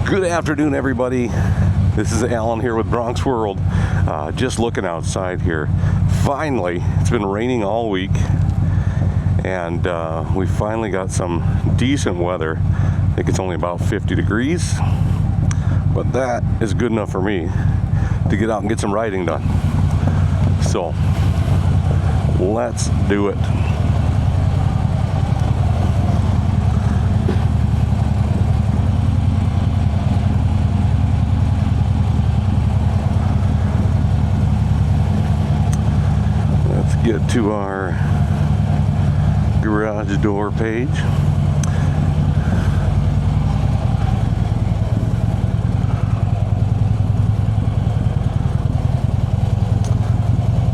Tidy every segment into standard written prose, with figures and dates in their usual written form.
Good afternoon, everybody. This is Alan here with Bronx World. Just looking outside here. Finally, it's been raining all week, and we finally got some decent weather. I think it's only about 50 degrees, but that is good enough for me to get out and get some riding done. So, let's do it. Get to our garage door page.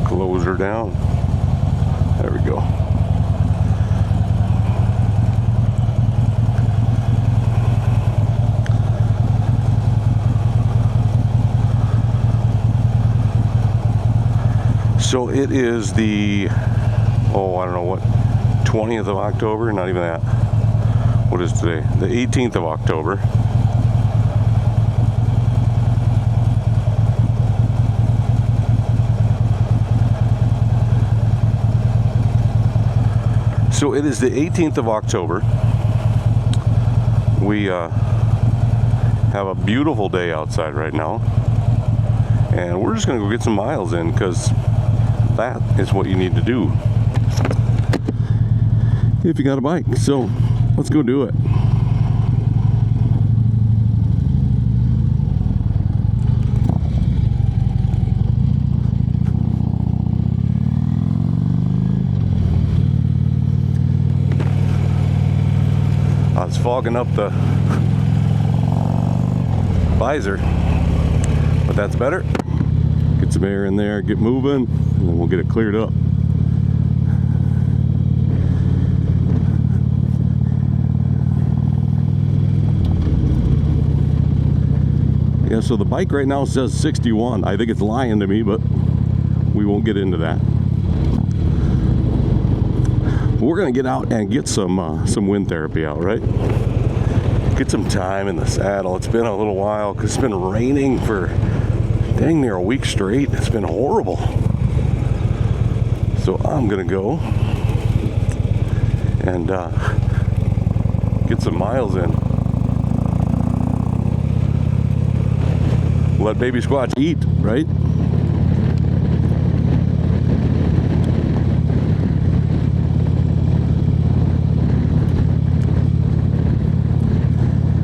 Close her down. There we go. So it is the, I don't know what, 20th of October? Not even that. What is today? The 18th of October. So it is the 18th of October. We have a beautiful day outside right now. And we're just going to go get some miles in, because that is what you need to do if you got a bike. So let's go do it. I was fogging up the visor, but that's better. Get some air in there, get moving, and then we'll get it cleared up. Yeah, so the bike right now says 61. I think it's lying to me, but we won't get into that. We're gonna get out and get some wind therapy out, right? Get some time in the saddle. It's been a little while because it's been raining for dang near a week straight. It's been horrible. So I'm gonna go and get some miles in. Let baby Squatch eat, right?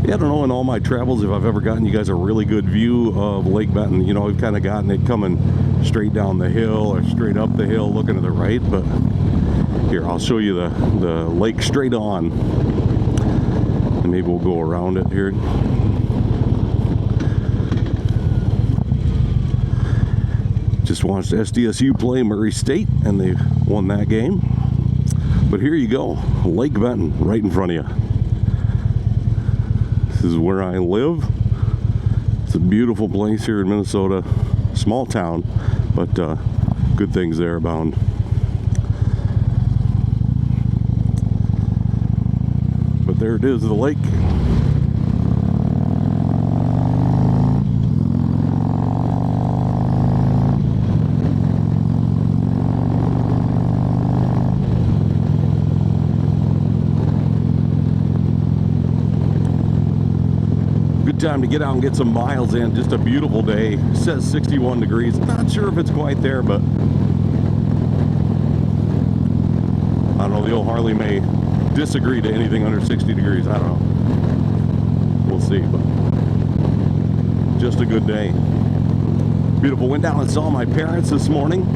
I don't know in all my travels if I've ever gotten you guys a really good view of Lake Benton. You know, we've kind of gotten it coming straight down the hill or straight up the hill looking to the right, but here, I'll show you the lake straight on, and maybe we'll go around it here. Just watched SDSU play Murray State, and they won that game. But here you go, Lake Benton right in front of you. This is where I live. It's a beautiful place here in Minnesota. Small town, but good things there abound. But there it is, the lake. Time to get out and get some miles in. Just a beautiful day. It says 61 degrees. Not sure if it's quite there, but I don't know. The old Harley may disagree to anything under 60 degrees. I don't know. We'll see, but just a good day. Beautiful. Went down and saw my parents this morning,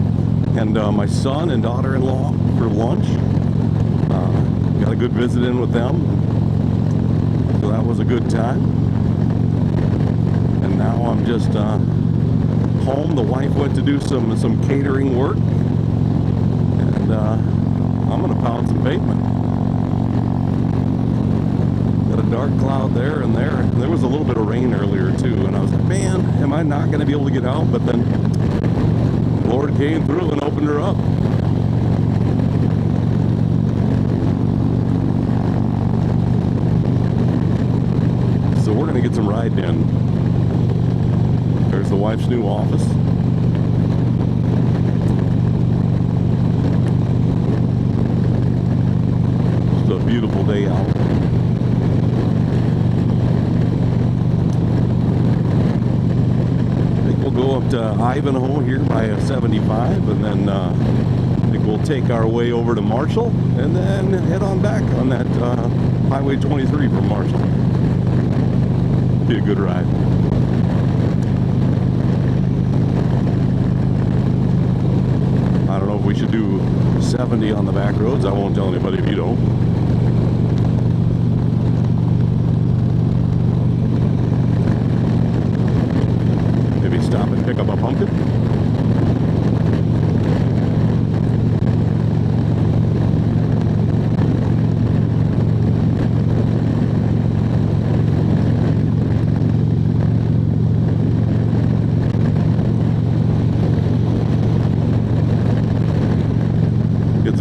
and my son and daughter-in-law for lunch. Got a good visit in with them, so that was a good time. Now I'm just home. The wife went to do some catering work, and I'm gonna pound some pavement. Got a dark cloud there and there. There was a little bit of rain earlier too, and I was like, man, am I not gonna be able to get out? But then the Lord came through and opened her up. So we're going to get some riding in. There's the wife's new office. It's a beautiful day out. I think we'll go up to Ivanhoe here by 75, and then I think we'll take our way over to Marshall and then head on back on that Highway 23 from Marshall. Be a good ride. I don't know if we should do 70 on the back roads. I won't tell anybody if you don't. Maybe stop and pick up a pumpkin.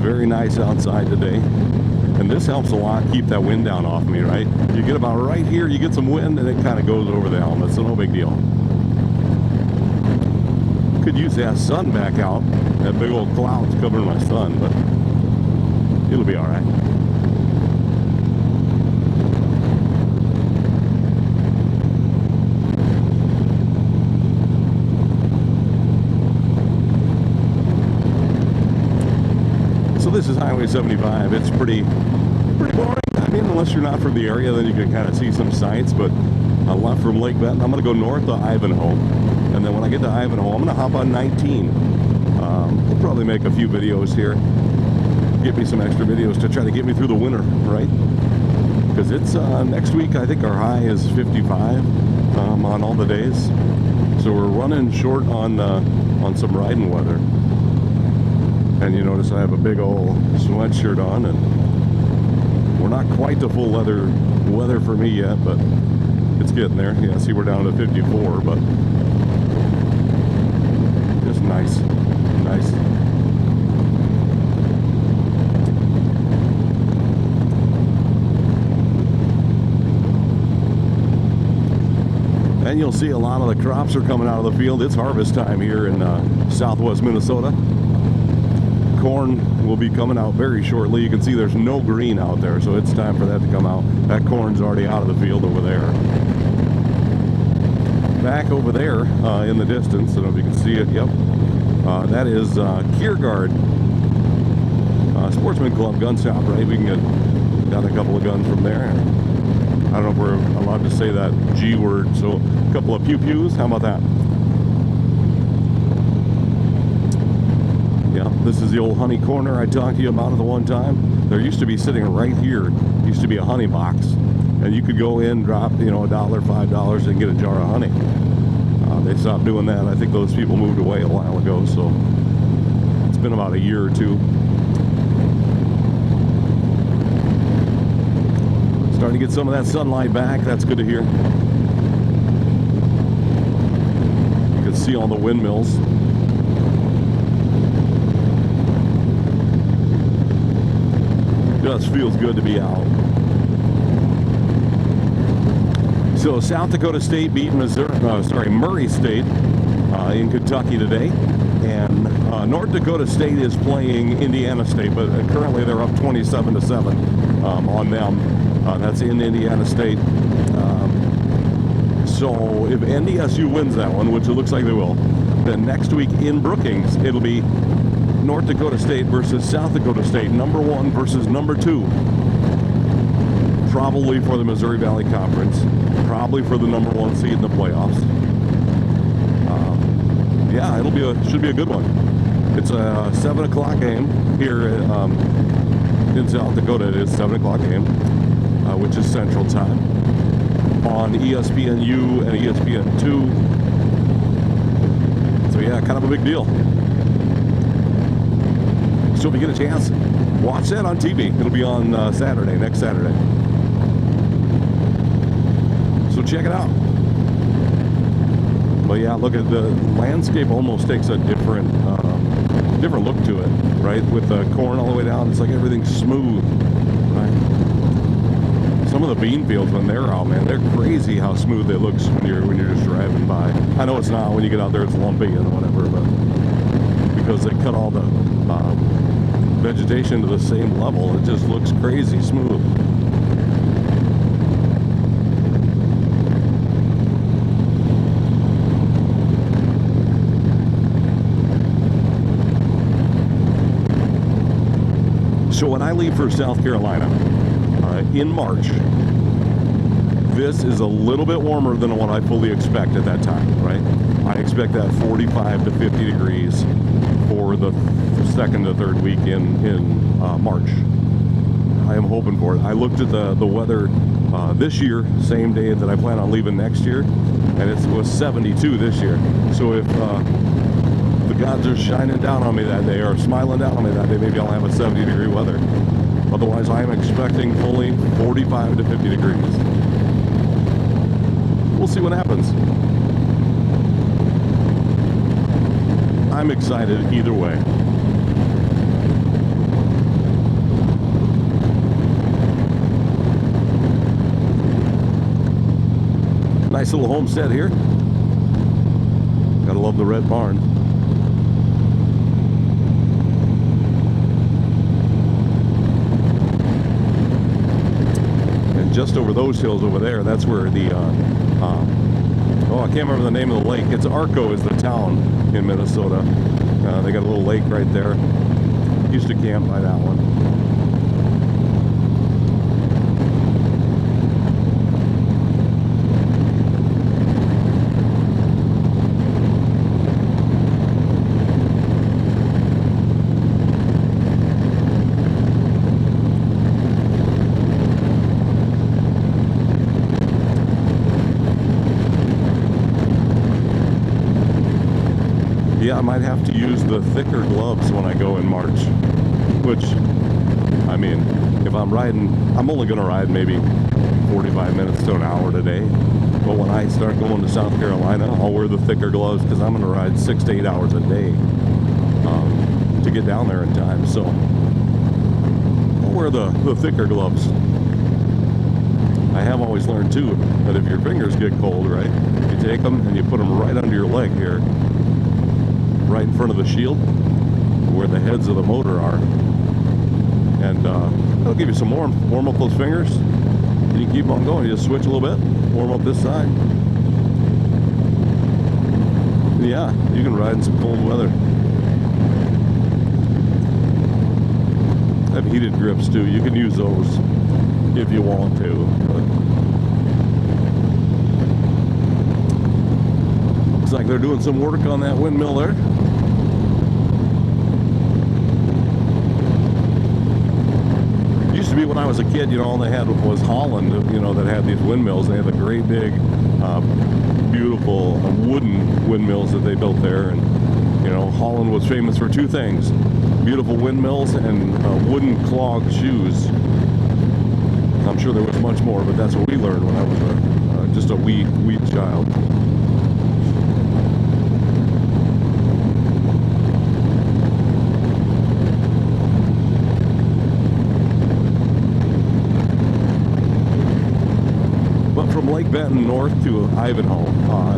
Very nice outside today, and this helps a lot keep that wind down off me, right? You get about right here, you get some wind, and it kind of goes over the helmet, so no big deal. Could use that sun back out. That big old cloud's covering my sun, but it'll be all right. This is Highway 75. It's pretty boring. I mean, unless you're not from the area, then you can kind of see some sights. But I left from Lake Benton. I'm going to go north to Ivanhoe, and then when I get to Ivanhoe, I'm going to hop on 19. We'll probably make a few videos here, get me some extra videos to try to get me through the winter, right? Because it's next week. I think our high is 55 on all the days, so we're running short on some riding weather. And you notice I have a big old sweatshirt on, and we're not quite to full leather weather for me yet, but it's getting there. Yeah, see, we're down to 54, but just nice. And you'll see a lot of the crops are coming out of the field. It's harvest time here in southwest Minnesota. Corn will be coming out very shortly. You can see there's no green out there, so it's time for that to come out. That corn's already out of the field over there. Back over there in the distance, I don't know if you can see it, yep. That is Kiergaard Sportsman Club gun shop, right? We can get down a couple of guns from there. I don't know if we're allowed to say that G word, so a couple of pew-pews, how about that? Yeah, this is the old honey corner I talked to you about at the one time. There used to be sitting right here, used to be a honey box, and you could go in, drop, you know, $1, $5 and get a jar of honey. They stopped doing that. I think those people moved away a while ago, so it's been about a year or two. Starting to get some of that sunlight back. That's good to hear. You can see all the windmills. Just feels good to be out. So South Dakota State beat Murray State in Kentucky today, and North Dakota State is playing Indiana State, but currently they're up 27-7 on them. That's in Indiana State. So if NDSU wins that one, which it looks like they will, then next week in Brookings it'll be North Dakota State versus South Dakota State, number 1 versus number 2. Probably for the Missouri Valley Conference, probably for the number 1 seed in the playoffs. Yeah, should be a good one. It's a 7 o'clock game here in South Dakota. It is 7 o'clock game, which is Central Time, on ESPNU and ESPN2. So yeah, kind of a big deal. So if you get a chance, watch that on TV. It'll be on next Saturday. So check it out. But yeah, look at the landscape. Almost takes a different look to it, right? With the corn all the way down, it's like everything's smooth, right? Some some of the bean fields when they're out, man, they're crazy how smooth it looks when you're just driving by. I know it's not. When you get out there, it's lumpy and whatever, but because they cut all the vegetation to the same level, it just looks crazy smooth. So when I leave for South Carolina in March, this is a little bit warmer than what I fully expect at that time, right? I expect that 45 to 50 degrees for the second to third week in March. I am hoping for it. I looked at the weather this year, same day that I plan on leaving next year, and it was 72 this year. So if the gods are shining down on me that day, or smiling down on me that day, maybe I'll have a 70 degree weather. Otherwise, I am expecting fully 45 to 50 degrees. We'll see what happens. I'm excited either way. Nice little homestead here. Gotta love the red barn. Just over those hills over there, that's where the I can't remember the name of the lake. It's Arco is the town in Minnesota. They got a little lake right there. Used to camp by that one. Yeah, I might have to use the thicker gloves when I go in March, which, I mean, if I'm riding, I'm only going to ride maybe 45 minutes to an hour today. But when I start going to South Carolina, I'll wear the thicker gloves because I'm going to ride 6 to 8 hours a day to get down there in time. So I'll wear the thicker gloves. I have always learned too that if your fingers get cold, right, you take them and you put them right under your leg here, right in front of the shield where the heads of the motor are, and that'll give you some warm up those fingers. You can keep on going. You just switch a little bit, warm up this side. Yeah, you can ride in some cold weather. I have heated grips too. You can use those if you want to. Looks like they're doing some work on that windmill there. Used to be when I was a kid, you know, all they had was Holland, you know, that had these windmills. They had the great big, beautiful wooden windmills that they built there. And, you know, Holland was famous for two things: beautiful windmills and wooden clog shoes. I'm sure there was much more, but that's what we learned when I was just a wee child. From Lake Benton north to Ivanhoe,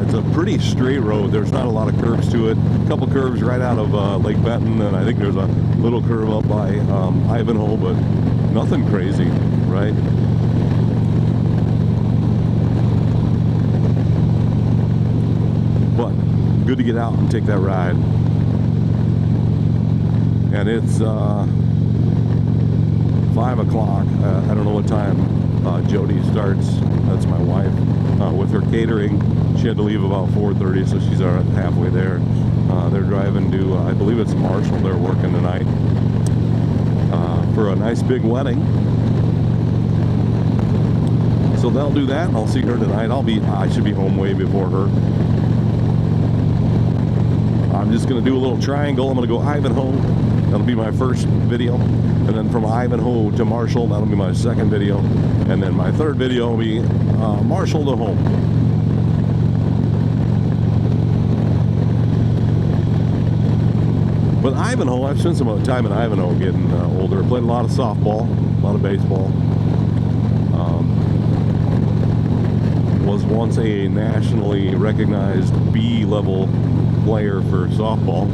it's a pretty straight road. There's not a lot of curves to it. A couple curves right out of Lake Benton, and I think there's a little curve up by Ivanhoe, but nothing crazy, right? But good to get out and take that ride. And it's 5 o'clock. I don't know what time Jody starts. That's my wife, with her catering. She had to leave about 4:30, so she's halfway there. They're driving to, I believe it's Marshall. They're working tonight for a nice big wedding. So they'll do that. I'll see her tonight. I should be home way before her. I'm just going to do a little triangle. I'm going to go Ivanhoe. That'll be my first video. And then from Ivanhoe to Marshall, that'll be my second video. And then my third video will be Marshall to home. But Ivanhoe, I've spent some time in Ivanhoe getting older. Played a lot of softball, a lot of baseball. once a nationally recognized B-level player for softball,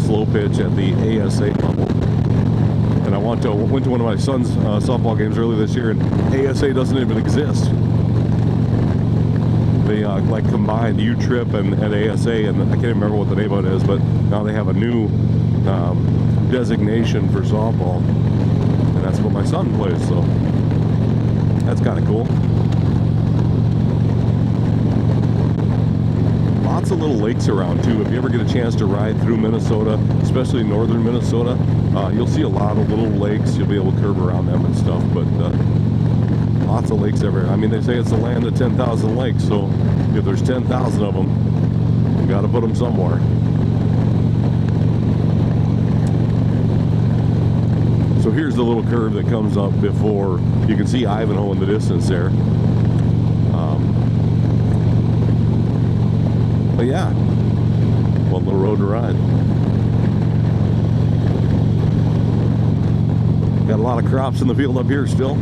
slow pitch at the ASA level. And I went to one of my son's softball games earlier this year, and ASA doesn't even exist. They like combined U-Trip and ASA, and I can't even remember what the name of it is, but now they have a new designation for softball, and that's what my son plays, so that's kind of cool. Lots of little lakes around too. If you ever get a chance to ride through Minnesota, especially northern Minnesota, you'll see a lot of little lakes. You'll be able to curve around them and stuff, but lots of lakes everywhere. I mean, they say it's the land of 10,000 lakes, so if there's 10,000 of them, you got to put them somewhere. So here's the little curve that comes up before you can see Ivanhoe in the distance there. But yeah, one little road to ride. Got a lot of crops in the field up here still.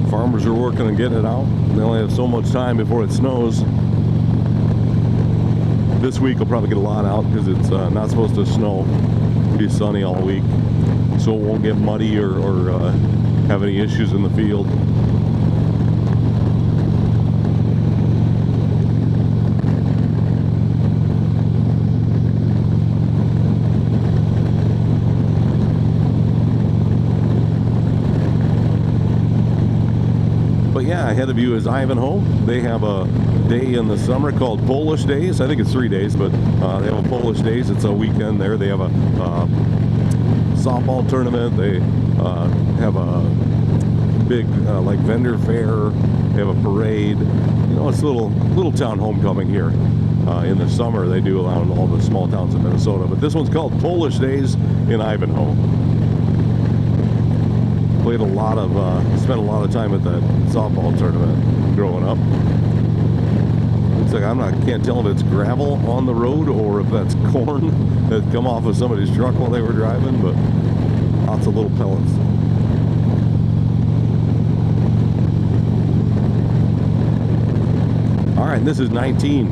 Farmers are working on getting it out. They only have so much time before it snows. This week will probably get a lot out because it's not supposed to snow. It'll be sunny all week, so it won't get muddy or have any issues in the field. But yeah, ahead of you is Ivanhoe. They have a day in the summer called Polish Days. I think it's 3 days, but they have a Polish Days. It's a weekend there. They have a softball tournament. They have a big like vendor fair. They have a parade. You know, it's a little town homecoming here. In the summer, they do around all the small towns in Minnesota. But this one's called Polish Days in Ivanhoe. Spent a lot of time at that softball tournament growing up. Looks like can't tell if it's gravel on the road or if that's corn that come off of somebody's truck while they were driving, but lots of little pellets. All right, this is 19.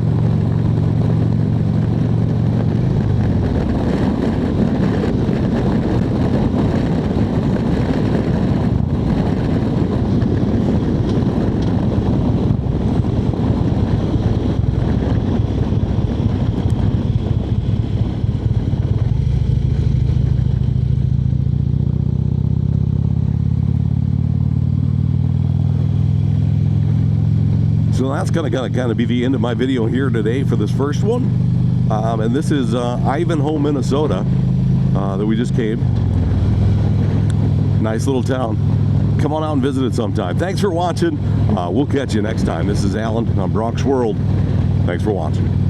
So that's gonna kind of be the end of my video here today for this first one. And this is Ivanhoe, Minnesota, that we just came. Nice little town. Come on out and visit it sometime. Thanks for watching. We'll catch you next time. This is Alan on Bronx World. Thanks for watching.